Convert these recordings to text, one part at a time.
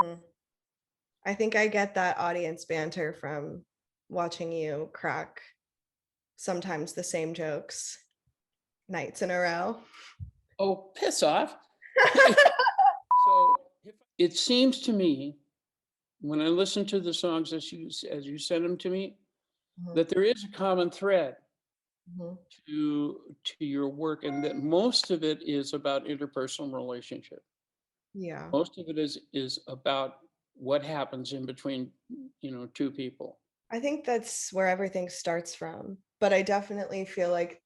Mhm. I think I get that audience banter from watching you crack sometimes the same jokes nights in a row. Oh, piss off. So it seems to me when I listen to the songs as you send them to me, Mhm, that there is a common thread mhm. to your work, and that most of it is about interpersonal relationship. Yeah. Most of it is about what happens in between, two people. I think that's where everything starts from. But I definitely feel like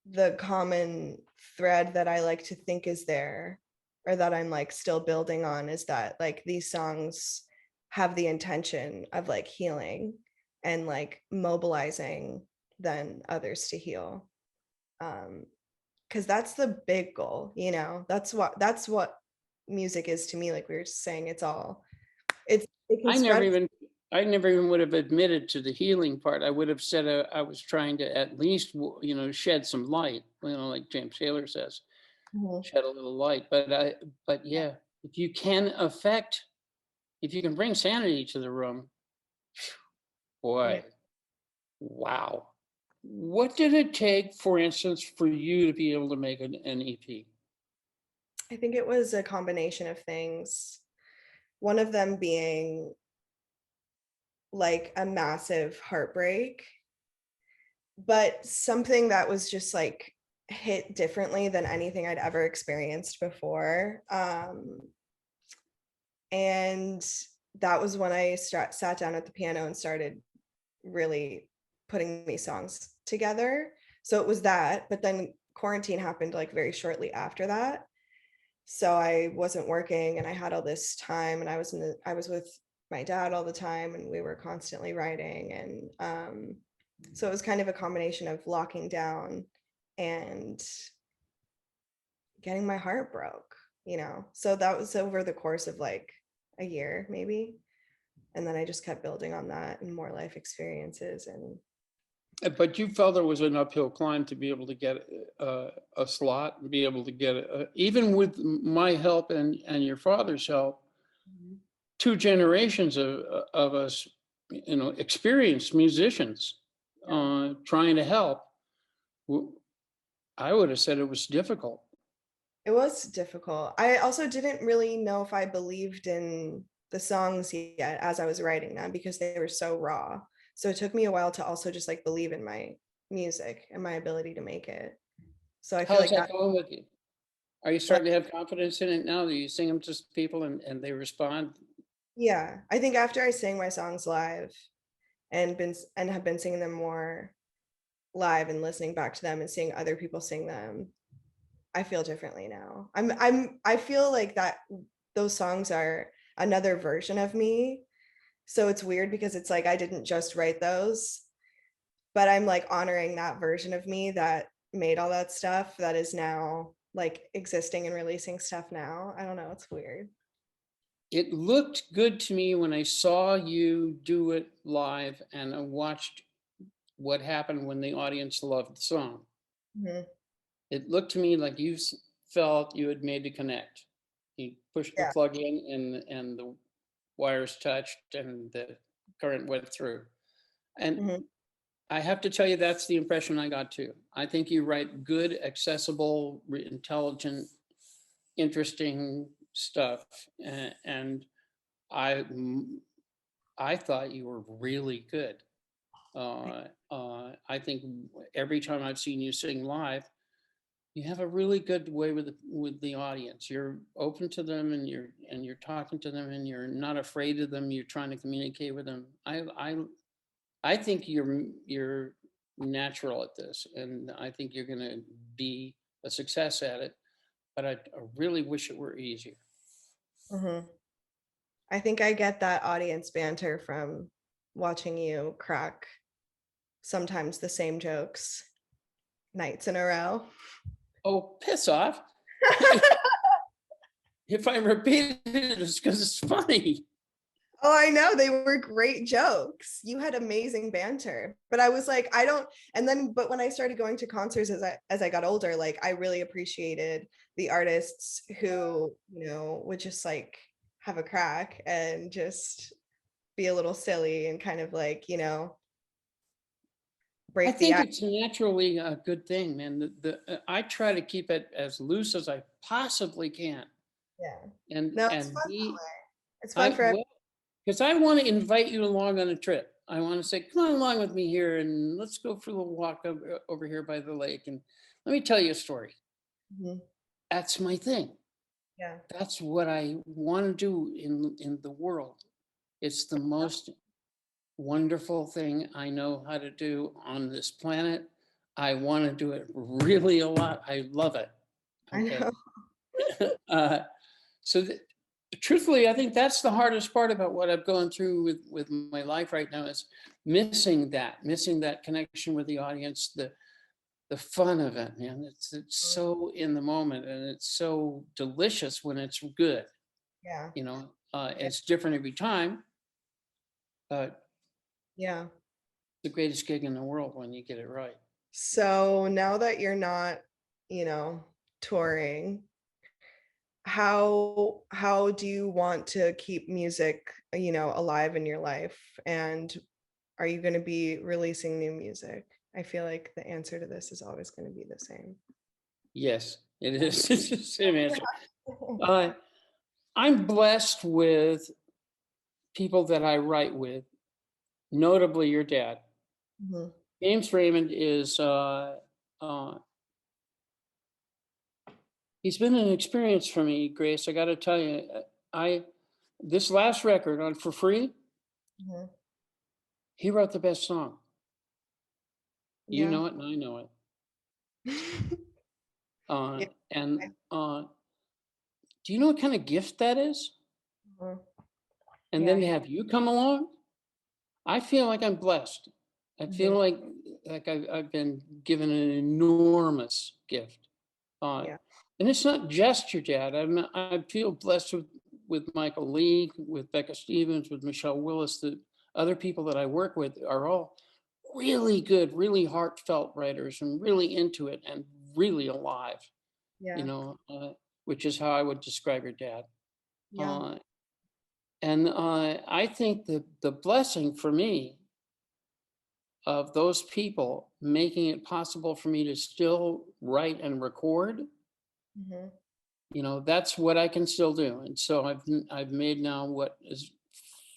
the common thread that I like to think is there, or that I'm like still building on, is that like these songs have the intention of like healing and like mobilizing then others to heal. Because that's the big goal, that's what music is to me. Like we were just saying, it can I never spread. even I never even would have admitted to the healing part. I would have said I was trying to at least shed some light. Like James Taylor says, Mhm. shed a little light. But yeah, if you can affect, if you can bring sanity to the room, Yeah. boy, wow. What did it take, for instance, for you to be able to make an EP? I think it was a combination of things. One of them being like a massive heartbreak, but something that was just like hit differently than anything I'd ever experienced before. And that was when I sat down at the piano and started really putting these songs together. So it was that, but then quarantine happened like very shortly after that. So I wasn't working and I had all this time, and I was with my dad all the time, and we were constantly writing. And so it was kind of a combination of locking down and getting my heart broke. So that was over the course of like a year maybe. And then I just kept building on that and more life experiences. And But you felt it was an uphill climb to be able to get a slot, and be able to get even with my help and your father's help, two generations of us, experienced musicians, yeah, trying to help. w- I would have said it was difficult. it was difficult. I also didn't really know if I believed in the songs yet as I was writing them, because they were so raw. So it took me a while to also just like believe in my music and my ability to make it. So I feel How's like that that, going with you? Are you but starting to have confidence in it now that you sing them to people and they respond? yeah, I think after I sang my songs live and have been singing them more live and listening back to them and seeing other people sing them, I feel differently now. I feel like that those songs are another version of me. So it's weird because it's like I didn't just write those, but I'm like honoring that version of me that made all that stuff that is now like existing and releasing stuff now. I don't know, it's weird. It looked good to me when I saw you do it live and I watched what happened when the audience loved the song. Mhm. It looked to me like you felt you had made the connect. You pushed the Yeah. plug in and the wires touched and the current went through. And Mhm. I have to tell you, that's the impression I got too. I think you write good, accessible, intelligent, interesting stuff. And I, I thought you were really good. I think every time I've seen you sing live, you have a really good way with the audience. You're open to them, and you're talking to them, and you're not afraid of them. You're trying to communicate with them. I think you're natural at this, and I think you're going to be a success at it. But I really wish it were easier. Mhm. I think I get that audience banter from watching you crack sometimes the same jokes nights in a row. Oh, piss off! If I repeat it, it's because it's funny. Oh, I know. They were great jokes. You had amazing banter. But I was like, I don't, and then but when I started going to concerts as I got older, like I really appreciated the artists who, would just like have a crack and just be a little silly and kind of like, you know, I break the think ice. it's naturally a good thing, man. I try to keep it as loose as I possibly can, Yeah. and No, it's and fun that be way. It's fun I for well, because I want to invite you along on a trip. I want to say, come on along with me here, and let's go for a little walk over here by the lake, and let me tell you a story. everyone. That's my thing. Yeah. That's what I want to do in the world. It's the most wonderful thing I know how to do on this planet. I want to do it really a lot. I love it. I Okay. know. uh, so truthfully, I think that's the hardest part about what I've gone through with my life right now is missing that connection with the audience, the fun of it, man. It's so in the moment, and it's so delicious when it's good. Yeah. You know, Yeah. it's different every time, but Yeah. the greatest gig in the world when you get it right. So now that you're not, you know, touring, how do you want to keep music, you know, alive in your life? And are you going to be releasing new music? I feel like the answer to this is always going to be the same. Yes, it is. It's the same answer. Uh, I'm blessed with people that I write with, notably your dad. Mhm. James Raymond is, he's been an experience for me, Grace. I got to tell you, this last record on For Free, Mhm. he wrote the best song. You Yeah. know it, and I know it. Yeah. And do you know what kind of gift that is? Mhm. And Yeah. then to have you come along, I feel like I'm blessed. I feel Mhm. like I've been given an enormous gift. Uh, Yeah. and it's not just your dad. I feel blessed with Michael Lee, with Becca Stevens, with Michelle Willis. The other people that I work with are all really good, really heartfelt writers and really into it and really alive, you Yeah. know, which is how I would describe your dad. Yeah. Uh, and I think the blessing for me of those people making it possible for me to still write and record, Mhm. you know, that's what I can still do. And so I've made now what is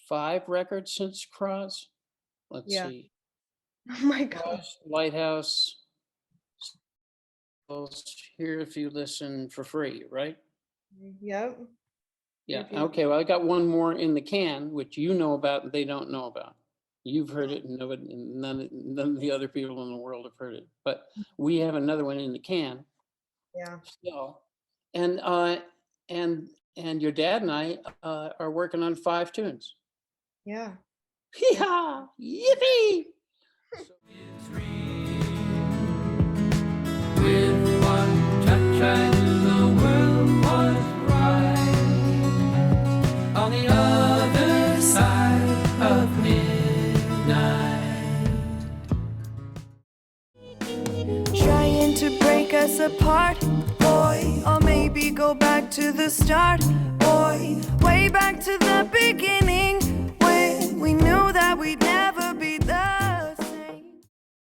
5 records since Cross. Let's Yeah. see, Oh my God. Cross, Lighthouse, Here If You Listen, For Free, right? Yep. Here Yeah. if you Okay. Well, I got one more in the can, which you know about and they don't know about. You've heard it, and nobody, none of the other people in the world have heard it. But we have another one in the can yeah. still, and and your dad and I are working on 5 tunes. Yeah. Yeah. Hee-haw! Yippee! So, with one touch, I knew the world was right on the other side of midnight. Trying to break us apart, boy, or maybe go back to the start, boy, way back to the beginning when we knew that we